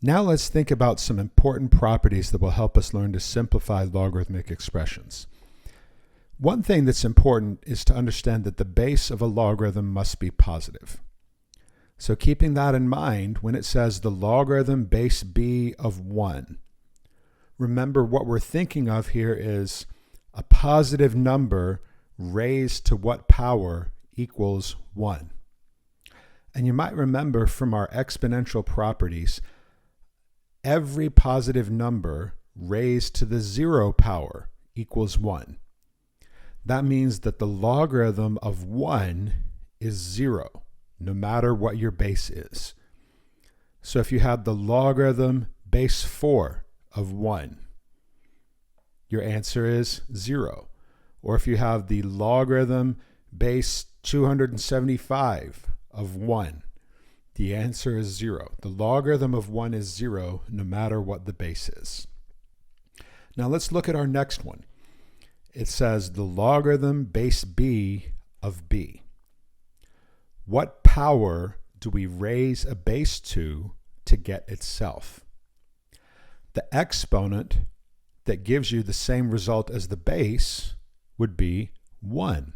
Now let's think about some important properties that will help us learn to simplify logarithmic expressions. One thing that's important is to understand that the base of a logarithm must be positive. So keeping that in mind, when it says the logarithm base b of 1, remember what we're thinking of here is a positive number raised to what power equals 1. And you might remember from our exponential properties, every positive number raised to the 0 power equals 1. That means that the logarithm of 1 is 0, no matter what your base is. So if you have the logarithm base 4 of 1, your answer is 0. Or if you have the logarithm base 275 of 1, the answer is 0. The logarithm of 1 is 0 no matter what the base is. Now let's look at our next one. It says the logarithm base b of b. What power do we raise a base to get itself? The exponent that gives you the same result as the base would be 1.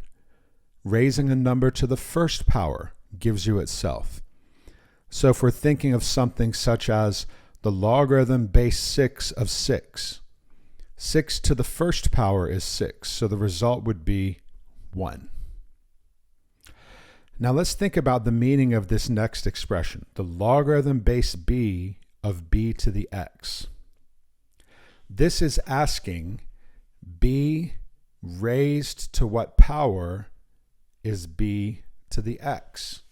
Raising a number to the first power gives you itself. So if we're thinking of something such as the logarithm base 6 of 6, 6 to the first power is 6, so the result would be 1. Now let's think about the meaning of this next expression, the logarithm base b of b to the x. This is asking b raised to what power is b to the x?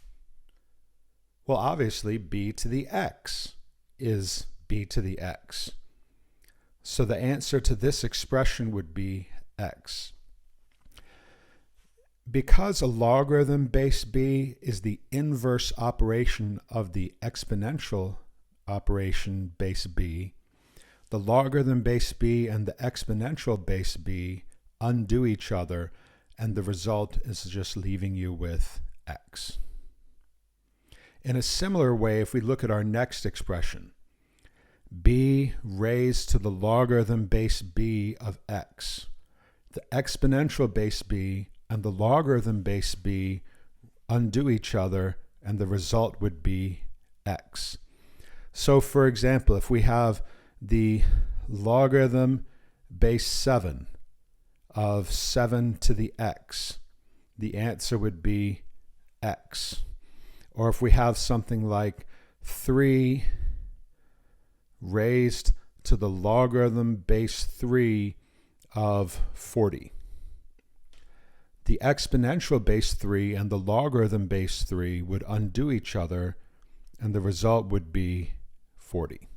Well, obviously b to the x is b to the x. So the answer to this expression would be x. Because a logarithm base b is the inverse operation of the exponential operation base b, the logarithm base b and the exponential base b undo each other, and the result is just leaving you with x. In a similar way, if we look at our next expression, b raised to the logarithm base b of x, the exponential base b and the logarithm base b undo each other, and the result would be x. So for example, if we have the logarithm base 7 of 7 to the x, the answer would be x. Or if we have something like 3 raised to the logarithm base 3 of 40. The exponential base 3 and the logarithm base 3 would undo each other, and the result would be 40.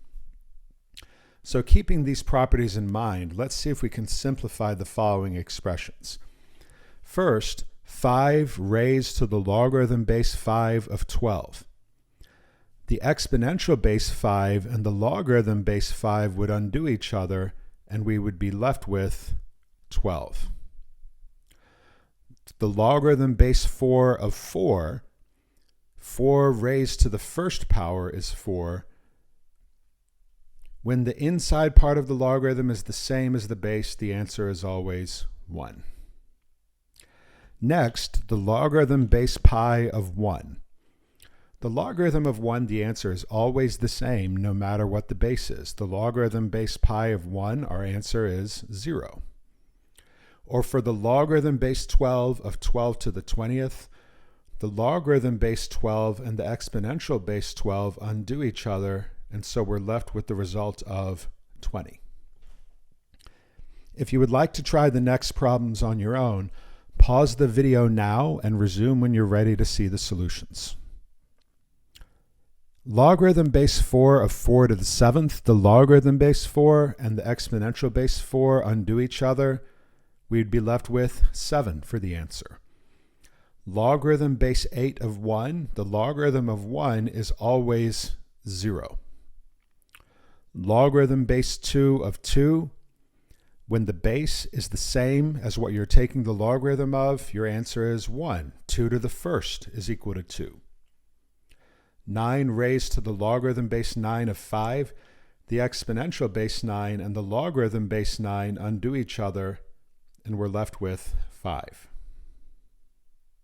So keeping these properties in mind, let's see if we can simplify the following expressions. First, 5 raised to the logarithm base 5 of 12. The exponential base 5 and the logarithm base 5 would undo each other, and we would be left with 12. The logarithm base 4 of 4, 4 raised to the first power is 4. When the inside part of the logarithm is the same as the base, the answer is always 1. Next, the logarithm base pi of 1. The logarithm of 1, the answer is always the same no matter what the base is. The logarithm base pi of 1, our answer is 0. Or for the logarithm base 12 of 12 to the 20th, the logarithm base 12 and the exponential base 12 undo each other, and so we're left with the result of 20. If you would like to try the next problems on your own, pause the video now and resume when you're ready to see the solutions. Logarithm base 4 of 4 to the 7th, the logarithm base 4 and the exponential base 4 undo each other. We'd be left with 7 for the answer. Logarithm base 8 of 1, the logarithm of 1 is always 0. Logarithm base 2 of 2, when the base is the same as what you're taking the logarithm of, your answer is 1. 2 to the first is equal to 2. 9 raised to the logarithm base 9 of 5, the exponential base 9 and the logarithm base 9 undo each other, and we're left with 5.